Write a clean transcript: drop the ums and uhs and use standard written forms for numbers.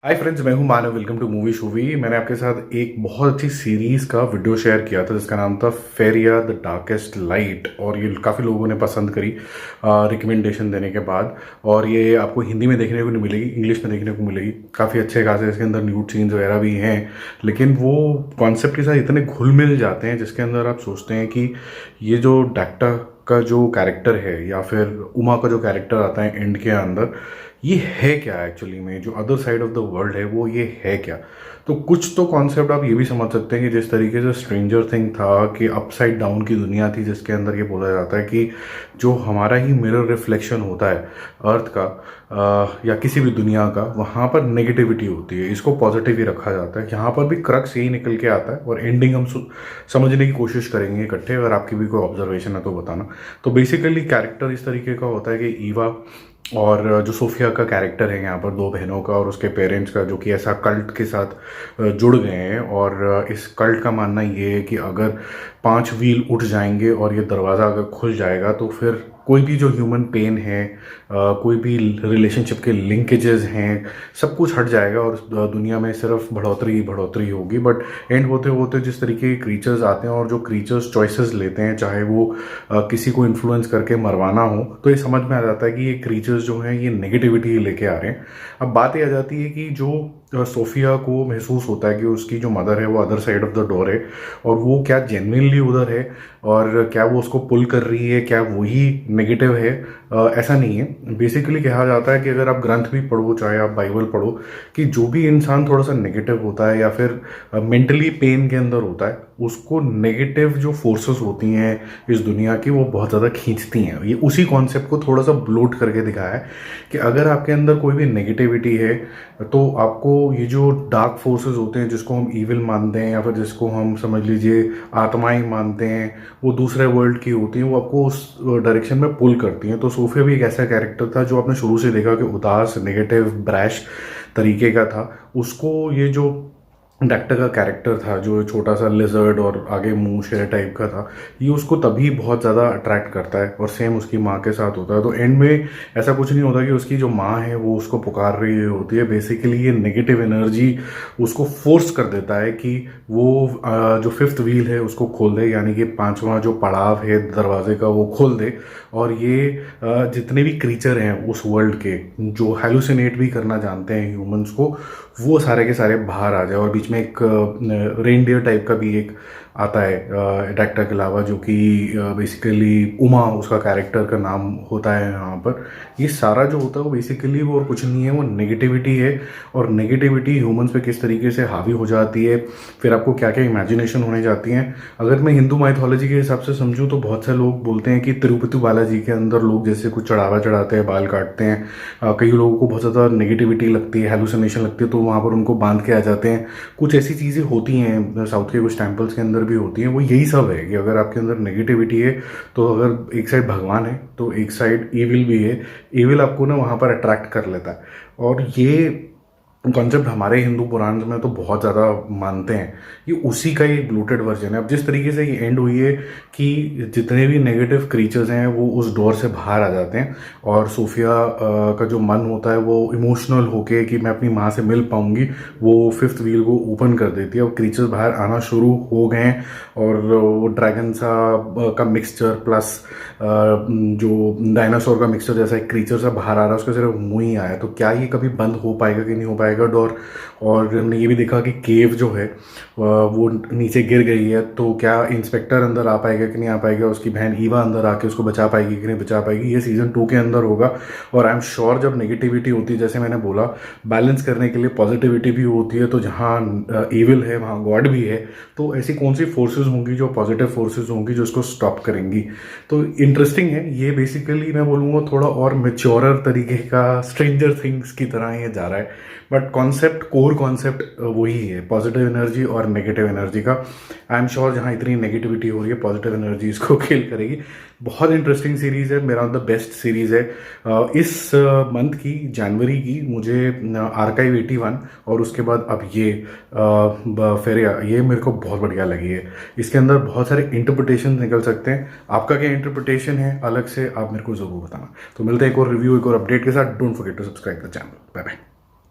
हाय friends, मैं हूं Manav. Welcome to movie shoovy. मैंने आपके साथ एक बहुत अच्छी सीरीज का वीडियो शेयर किया था जिसका नाम था फेरिया द डार्केस्ट लाइट, और ये काफ़ी लोगों ने पसंद करी रिकमेंडेशन देने के बाद। और ये आपको हिंदी में देखने को नहीं मिलेगी, इंग्लिश में देखने को मिलेगी। काफ़ी अच्छे खासे इसके अंदर न्यूड सीन्स वगैरह भी हैं, लेकिन वो कॉन्सेप्ट के साथ इतने घुल मिल जाते हैं जिसके अंदर आप सोचते हैं कि ये जो डॉक्टर का जो कैरेक्टर है या फिर उमा का जो कैरेक्टर आता है एंड के अंदर, ये है क्या एक्चुअली में, जो other side of the world है वो ये है क्या। तो कुछ तो कॉन्सेप्ट आप ये भी समझ सकते हैं कि जिस तरीके से स्ट्रेंजर थिंग था कि अपसाइड डाउन की दुनिया थी, जिसके अंदर ये बोला जाता है कि जो हमारा ही मिरर रिफ्लेक्शन होता है अर्थ का या किसी भी दुनिया का, वहाँ पर नेगेटिविटी होती है, इसको पॉजिटिव ही रखा जाता है। यहाँ पर भी क्रक्स यही निकल के आता है और एंडिंग हम समझने की कोशिश करेंगे इकट्ठे। अगर आपकी भी कोई ऑब्जर्वेशन है तो बताना। तो बेसिकली कैरेक्टर इस तरीके का होता है कि ईवा और जो सोफिया का कैरेक्टर है यहाँ पर, दो बहनों का और उसके पेरेंट्स का, जो कि ऐसा कल्ट के साथ जुड़ गए हैं। और इस कल्ट का मानना ये है कि अगर 5 व्हील उठ जाएंगे और ये दरवाज़ा अगर खुल जाएगा तो फिर कोई भी जो ह्यूमन पेन है, कोई भी रिलेशनशिप के लिंकेजेस हैं, सब कुछ हट जाएगा और दुनिया में सिर्फ बढ़ोतरी ही बढ़ोतरी होगी। बट एंड होते होते जिस तरीके के क्रीचर्स आते हैं और जो क्रीचर्स चॉइसेस लेते हैं, चाहे वो किसी को इन्फ्लुएंस करके मरवाना हो, तो ये समझ में आ जाता है कि ये क्रीचर्स जो हैं ये नेगेटिविटी लेके आ रहे हैं। अब बात ये आ जाती है कि जो सोफिया को महसूस होता है कि उसकी जो मदर है वो other side of the door है, और वो क्या जेन्युइनली उधर है और क्या वो उसको पुल कर रही है, क्या वही नेगेटिव है। ऐसा नहीं है। बेसिकली कहा जाता है कि अगर आप ग्रंथ भी पढ़ो, चाहे आप बाइबल पढ़ो, कि जो भी इंसान थोड़ा सा नेगेटिव होता है या फिर मेंटली पेन के अंदर होता है, उसको नेगेटिव जो फोर्सेस होती हैं इस दुनिया की वो बहुत ज़्यादा खींचती हैं। ये उसी कॉन्सेप्ट को थोड़ा सा ब्लोट करके दिखाया है कि अगर आपके अंदर कोई भी नेगेटिविटी है तो आपको ये जो डार्क फोर्सेस होते हैं, जिसको हम ईविल मानते हैं या फिर जिसको हम समझ लीजिए आत्माएं मानते हैं, वो दूसरे वर्ल्ड की होती हैं, वो आपको उस डायरेक्शन में पुल करती हैं। तो सोफिया भी एक ऐसा कैरेक्टर था जो आपने शुरू से देखा कि उदास, नेगेटिव, ब्रैश तरीके का था। उसको ये जो डॉक्टर का कैरेक्टर था, जो छोटा सा लिजर्ड और आगे मुंह शेर टाइप का था, ये उसको तभी बहुत ज़्यादा अट्रैक्ट करता है। और सेम उसकी माँ के साथ होता है। तो एंड में ऐसा कुछ नहीं होता कि उसकी जो माँ है वो उसको पुकार रही होती है। बेसिकली ये नेगेटिव एनर्जी उसको फोर्स कर देता है कि वो जो 5th व्हील है उसको खोल दे, यानी कि 5वां जो पड़ाव है दरवाजे का वो खोल दे। और ये जितने भी क्रीचर हैं उस वर्ल्ड के, जो हेलुसिनेट भी करना जानते हैं ह्यूमंस को, वो सारे के सारे बाहर आ जाए। और बीच में एक रेनडियर टाइप का भी एक आता है डॉक्टर के अलावा, जो कि बेसिकली उमा उसका कैरेक्टर का नाम होता है यहाँ पर। ये सारा जो होता है वो बेसिकली वो और कुछ नहीं है, वो नेगेटिविटी है। और नेगेटिविटी ह्यूमंस पे किस तरीके से हावी हो जाती है, फिर आपको क्या क्या इमेजिनेशन होने जाती हैं। अगर मैं हिंदू माइथोलॉजी के हिसाब से समझूं तो बहुत से लोग बोलते हैं कि तिरुपति बालाजी के अंदर लोग जैसे कुछ चढ़ावा चढ़ाते हैं, बाल काटते हैं, कई लोगों को बहुत ज़्यादा नेगेटिविटी लगती है, हेलुसिनेशन लगती है, तो वहाँ पर उनको बांध के आ जाते हैं। कुछ ऐसी चीज़ें होती हैं साउथ के कुछ टेम्पल्स के अंदर भी होती हैं। वो यही सब है कि अगर आपके अंदर नेगेटिविटी है तो अगर एक साइड भगवान है तो एक साइड ईविल भी है। ईविल आपको ना वहाँ पर अट्रैक्ट कर लेता है। और ये कॉन्सेप्ट हमारे हिंदू पुराण में तो बहुत ज़्यादा मानते हैं। ये उसी का ही ब्लूटेड वर्जन है। अब जिस तरीके से ये एंड हुई है कि जितने भी नेगेटिव क्रीचर्स हैं वो उस डोर से बाहर आ जाते हैं, और सोफिया का जो मन होता है वो इमोशनल होके कि मैं अपनी माँ से मिल पाऊंगी, वो 5th व्हील को ओपन कर देती है और क्रीचर्स बाहर आना शुरू हो गए हैं। और वो ड्रैगन सा का मिक्सचर प्लस जो डायनासोर का मिक्सचर जैसा एक क्रीचर सा बाहर आ रहा है, उसका सिर्फ मुँह ही आया। तो क्या ये कभी बंद हो पाएगा कि नहीं हो पाएगा डोर। और हमने ये भी देखा कि केव जो है वो नीचे गिर गई है, तो क्या इंस्पेक्टर अंदर आ पाएगा कि नहीं आ पाएगा, उसकी बहन ईवा अंदर आके उसको बचा पाएगी कि नहीं बचा पाएगी। ये सीजन 2 के अंदर होगा। और आई एम श्योर जब नेगेटिविटी होती है, जैसे मैंने बोला, बैलेंस करने के लिए पॉजिटिविटी भी होती है, तो जहाँ ईविल है वहाँ गॉड भी है। तो ऐसी कौन सी फोर्सेज होंगी जो पॉजिटिव फोर्सेज होंगी जो इसको स्टॉप करेंगी। तो इंटरेस्टिंग है ये। बेसिकली मैं बोलूँगा थोड़ा और मेच्योरर तरीके का स्ट्रेंजर थिंग्स की तरह ये जा रहा है। बट कॉन्सेप्ट, कोर कॉन्सेप्ट वही है, पॉजिटिव एनर्जी और नेगेटिव एनर्जी का। आई एम श्योर जहाँ इतनी नेगेटिविटी हो रही है, पॉजिटिव एनर्जी इसको किल करेगी। बहुत इंटरेस्टिंग सीरीज़ है, मेरा द बेस्ट सीरीज़ है इस मंथ की, जनवरी की। मुझे आर्काइव 81 और उसके बाद अब ये फेरिया, ये मेरे को बहुत बढ़िया लगी है। इसके अंदर बहुत सारे इंटरप्रिटेशन निकल सकते हैं। आपका क्या इंटरप्रिटेशन है अलग से, आप मेरे को ज़रूर बताना। तो मिलते हैं एक और रिव्यू, एक और अपडेट के साथ। Don't forget to subscribe the channel. Bye bye.